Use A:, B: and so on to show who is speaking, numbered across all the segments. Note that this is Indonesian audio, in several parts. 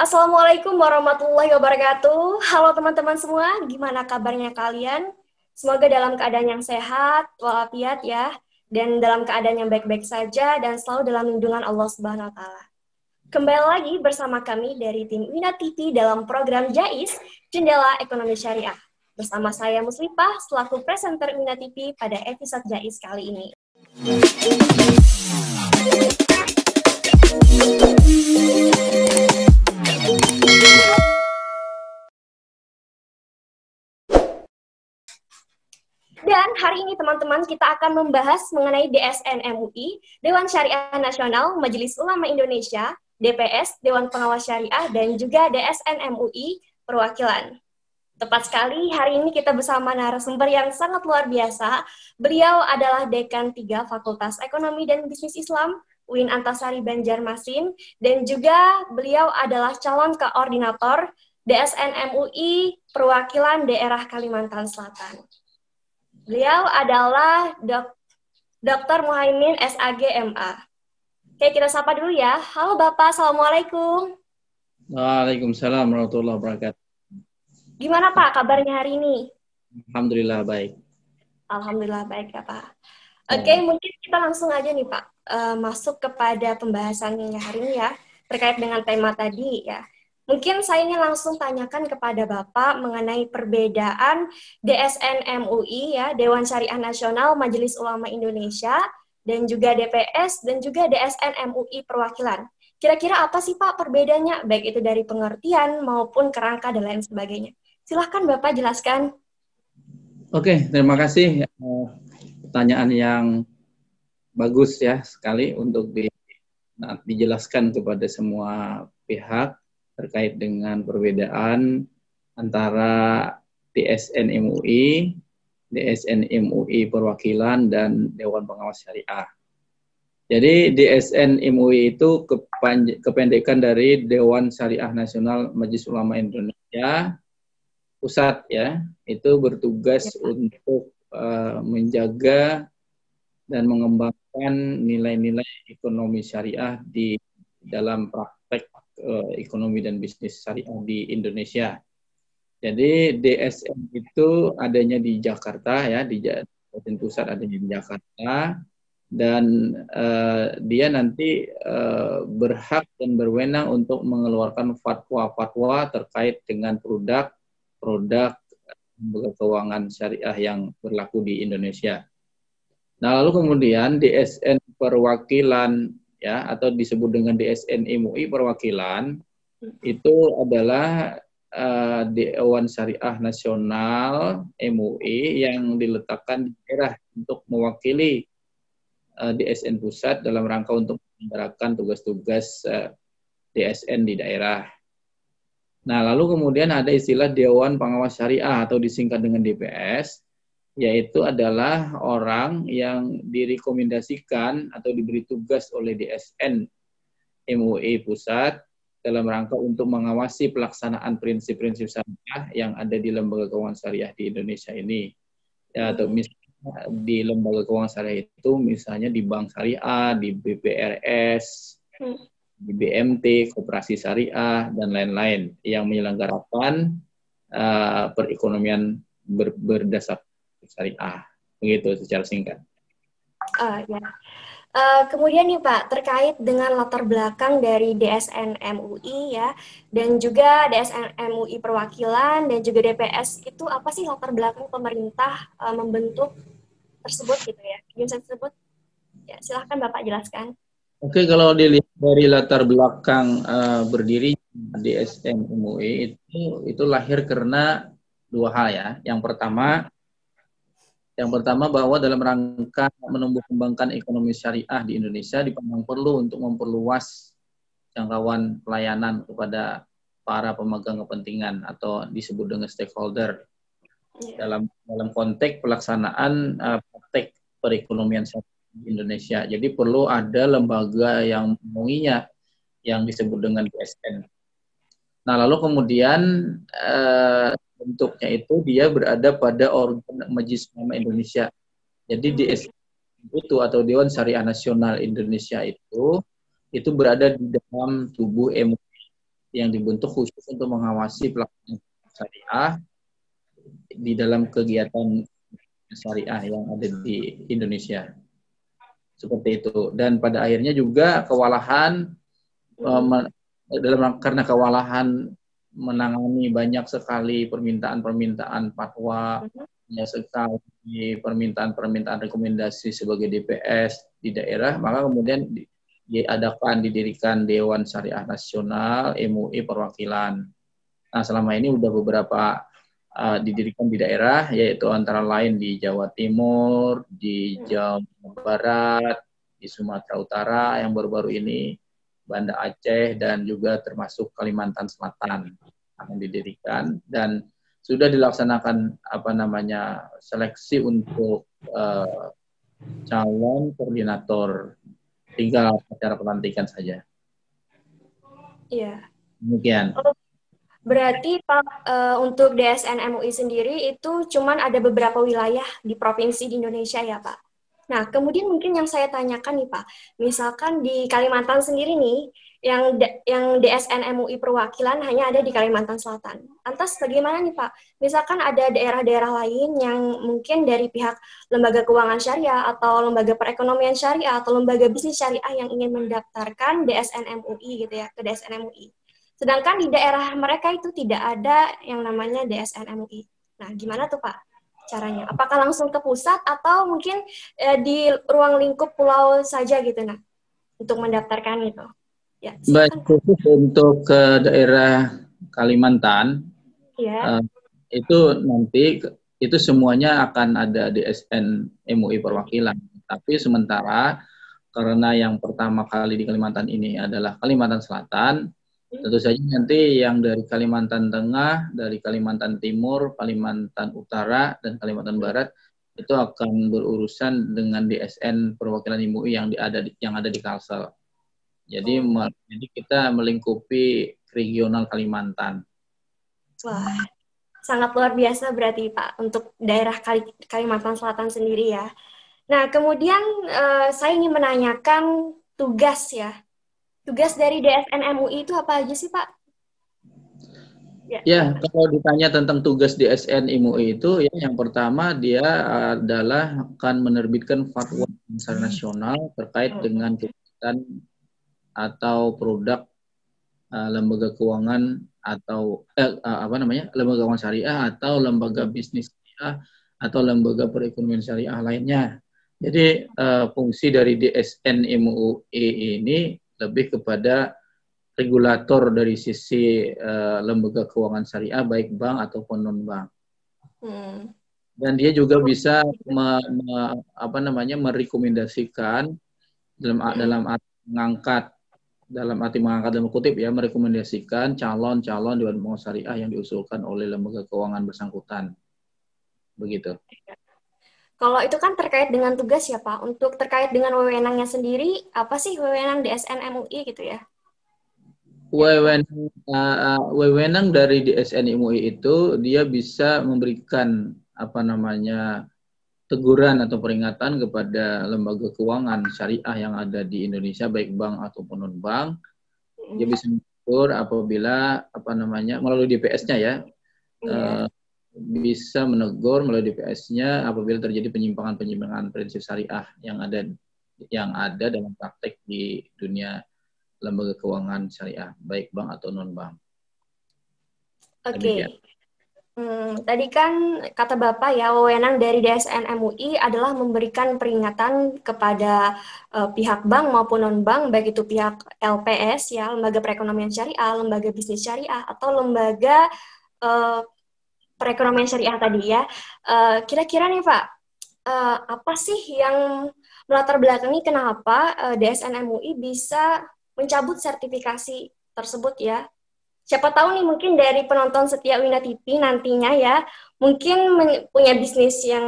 A: Assalamualaikum warahmatullahi wabarakatuh. Halo teman-teman semua, gimana kabarnya kalian? Semoga dalam keadaan yang sehat, walafiat ya, dan dalam keadaan yang baik-baik saja, dan selalu dalam lindungan Allah Subhanahu wa Ta'ala. Kembali lagi bersama kami dari tim Wina TV dalam program JAIS, Jendela Ekonomi Syariah. Bersama saya Muslimah, selaku presenter Wina TV pada episode JAIS kali ini. Dan hari ini teman-teman kita akan membahas mengenai DSN MUI, Dewan Syariah Nasional Majelis Ulama Indonesia, DPS, Dewan Pengawas Syariah, dan juga DSN MUI Perwakilan. Tepat sekali, hari ini kita bersama narasumber yang sangat luar biasa. Beliau adalah Dekan 3 Fakultas Ekonomi dan Bisnis Islam, UIN Antasari Banjarmasin, dan juga beliau adalah calon koordinator DSN MUI Perwakilan Daerah Kalimantan Selatan. Beliau adalah Dr. Muhaimin SAG MA. Oke, kita sapa dulu ya. Halo Bapak, Assalamualaikum.
B: Waalaikumsalam warahmatullahi wabarakatuh.
A: Gimana Pak kabarnya hari ini?
B: Alhamdulillah baik.
A: Alhamdulillah baik ya Pak. Oke, mungkin kita langsung aja nih Pak, masuk kepada pembahasannya hari ini ya, terkait dengan tema tadi ya. Mungkin saya ingin langsung tanyakan kepada Bapak mengenai perbedaan DSN MUI ya, Dewan Syariah Nasional Majelis Ulama Indonesia, dan juga DPS, dan juga DSN MUI Perwakilan. Kira-kira apa sih Pak perbedaannya, baik itu dari pengertian maupun kerangka dan lain sebagainya? Silahkan Bapak jelaskan.
B: Oke, terima kasih. Pertanyaan yang bagus ya sekali untuk dijelaskan kepada semua pihak terkait dengan perbedaan antara DSN MUI, DSN MUI Perwakilan, dan Dewan Pengawas Syariah. Jadi DSN MUI itu kependekan dari Dewan Syariah Nasional Majelis Ulama Indonesia Pusat ya, itu bertugas untuk menjaga dan mengembangkan nilai-nilai ekonomi syariah di dalam praktek ekonomi dan bisnis syariah di Indonesia. Jadi DSN itu adanya di Jakarta ya, di pusat adanya di Jakarta, dan dia nanti berhak dan berwenang untuk mengeluarkan fatwa-fatwa terkait dengan produk keuangan syariah yang berlaku di Indonesia. Nah, lalu kemudian DSN Perwakilan ya, atau disebut dengan DSN MUI Perwakilan, itu adalah Dewan Syariah Nasional MUI yang diletakkan di daerah untuk mewakili DSN Pusat dalam rangka untuk menjalankan tugas-tugas DSN di daerah. Nah, lalu kemudian ada istilah Dewan Pengawas Syariah atau disingkat dengan DPS, yaitu adalah orang yang direkomendasikan atau diberi tugas oleh DSN MUI Pusat dalam rangka untuk mengawasi pelaksanaan prinsip-prinsip syariah yang ada di lembaga keuangan syariah di Indonesia ini. Ya, atau misalnya di lembaga keuangan syariah itu misalnya di Bank Syariah, di BPRS, di BMT, Koperasi Syariah, dan lain-lain yang menyelenggarakan perekonomian berdasarkan syariah. Begitu secara singkat.
A: Ya. Kemudian nih Pak, terkait dengan latar belakang dari DSN MUI ya, dan juga DSN MUI Perwakilan, dan juga DPS, itu apa sih latar belakang pemerintah membentuk tersebut gitu ya, unit tersebut? Ya, silahkan Bapak jelaskan.
B: Oke, kalau dilihat dari latar belakang berdiri DSN MUI itu lahir karena dua hal ya. Yang pertama bahwa dalam rangka menumbuh kembangkan ekonomi syariah di Indonesia dipandang perlu untuk memperluas jangkauan pelayanan kepada para pemegang kepentingan atau disebut dengan stakeholder dalam konteks pelaksanaan praktek perekonomian syariah di Indonesia. Jadi perlu ada lembaga yang memenuhinya yang disebut dengan DSN. Nah, lalu kemudian bentuknya itu dia berada pada organ Majelis Ulama Indonesia. Jadi DSN itu atau Dewan Syariah Nasional Indonesia itu berada di dalam tubuh MUI. yang dibentuk khusus untuk mengawasi pelaksanaan syariah di dalam kegiatan syariah yang ada di Indonesia. Seperti itu. Dan pada akhirnya juga kewalahan karena kewalahan menangani banyak sekali permintaan-permintaan fatwa, banyak sekali permintaan-permintaan rekomendasi sebagai DPS di daerah, maka kemudian didirikan Dewan Syariah Nasional MUI Perwakilan. Nah, selama ini udah beberapa didirikan di daerah, yaitu antara lain di Jawa Timur, di Jawa Barat, di Sumatera Utara yang baru-baru ini, Banda Aceh, dan juga termasuk Kalimantan Selatan akan didirikan, dan sudah dilaksanakan seleksi untuk calon koordinator, tinggal acara pelantikan saja.
A: Iya.
B: Demikian.
A: Berarti Pak, untuk DSN MUI sendiri itu cuman ada beberapa wilayah di provinsi di Indonesia ya Pak? Nah, kemudian mungkin yang saya tanyakan nih Pak, misalkan di Kalimantan sendiri nih, yang DSN MUI perwakilan hanya ada di Kalimantan Selatan. Lantas bagaimana nih Pak? Misalkan ada daerah-daerah lain yang mungkin dari pihak lembaga keuangan syariah atau lembaga perekonomian syariah atau lembaga bisnis syariah yang ingin mendaftarkan DSN MUI gitu ya, ke DSN MUI. Sedangkan di daerah mereka itu tidak ada yang namanya DSN MUI. Nah, gimana tuh Pak caranya? Apakah langsung ke pusat atau mungkin di ruang lingkup pulau saja gitu nah untuk mendaftarkan itu? Ya,
B: baik, khusus untuk ke daerah Kalimantan,
A: ya.
B: itu nanti itu semuanya akan ada DSN MUI perwakilan. Tapi sementara karena yang pertama kali di Kalimantan ini adalah Kalimantan Selatan, tentu saja nanti yang dari Kalimantan Tengah, dari Kalimantan Timur, Kalimantan Utara, dan Kalimantan Barat itu akan berurusan dengan DSN perwakilan MUI yang ada di Kalsel. Jadi kita melingkupi regional Kalimantan.
A: Wah, sangat luar biasa berarti Pak untuk daerah Kalimantan Selatan sendiri ya. Nah, kemudian saya ingin menanyakan tugas ya. Tugas dari DSN MUI itu apa aja sih, Pak?
B: Ya, kalau ditanya tentang tugas DSN MUI itu, ya yang pertama dia adalah akan menerbitkan fatwa secara nasional terkait dengan kegiatan atau produk lembaga keuangan atau lembaga keuangan syariah atau lembaga bisnis syariah atau lembaga perekonomian syariah lainnya. Jadi fungsi dari DSN MUI ini lebih kepada regulator dari sisi lembaga keuangan syariah baik bank ataupun non bank. Dan dia juga bisa merekomendasikan dalam arti mengangkat dalam kutip ya, merekomendasikan calon-calon dewan pengawas syariah yang diusulkan oleh lembaga keuangan bersangkutan. Begitu.
A: Kalau itu kan terkait dengan tugas ya Pak. Untuk terkait dengan wewenangnya sendiri, apa sih wewenang DSN MUI gitu ya?
B: Wewenang dari DSN MUI itu dia bisa memberikan teguran atau peringatan kepada lembaga keuangan syariah yang ada di Indonesia baik bank ataupun non bank. Dia bisa menegur apabila melalui DPS-nya ya. Bisa menegur melalui DPS-nya apabila terjadi penyimpangan prinsip syariah yang ada dalam praktek di dunia lembaga keuangan syariah, baik bank atau non-bank.
A: Oke. Tadi kan kata Bapak ya, wewenang dari DSN MUI adalah memberikan peringatan kepada pihak bank maupun non-bank, baik itu pihak LPS ya, lembaga perekonomian syariah, lembaga bisnis syariah, atau lembaga perekonomian syariah tadi ya. Kira-kira nih Pak, apa sih yang melatar belakangi kenapa DSN MUI bisa mencabut sertifikasi tersebut ya? Siapa tahu nih mungkin dari penonton setia Wina TV nantinya ya, mungkin punya bisnis yang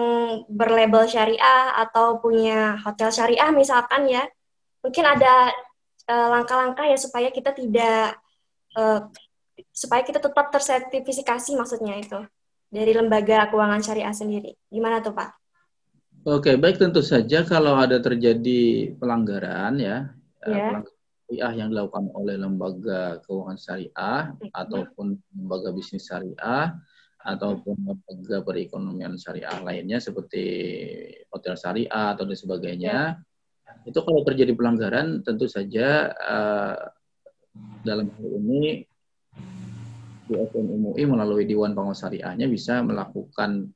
A: berlabel syariah atau punya hotel syariah misalkan ya. Mungkin ada langkah-langkah ya supaya kita tetap tersertifikasi maksudnya itu dari lembaga keuangan syariah sendiri. Gimana tuh Pak?
B: Oke, baik, tentu saja kalau ada terjadi pelanggaran ya, pelanggaran syariah yang dilakukan oleh lembaga keuangan syariah ataupun lembaga bisnis syariah ataupun lembaga perekonomian syariah lainnya seperti hotel syariah atau dan sebagainya. Itu kalau terjadi pelanggaran tentu saja dalam hal ini DSN MUI melalui Dewan Pengawas Syariahnya bisa melakukan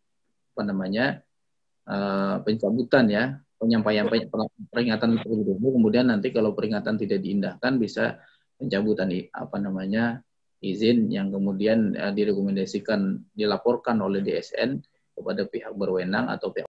B: pencabutan ya, penyampaian peringatan terlebih dahulu, kemudian nanti kalau peringatan tidak diindahkan bisa pencabutan izin yang kemudian direkomendasikan dilaporkan oleh DSN kepada pihak berwenang atau pihak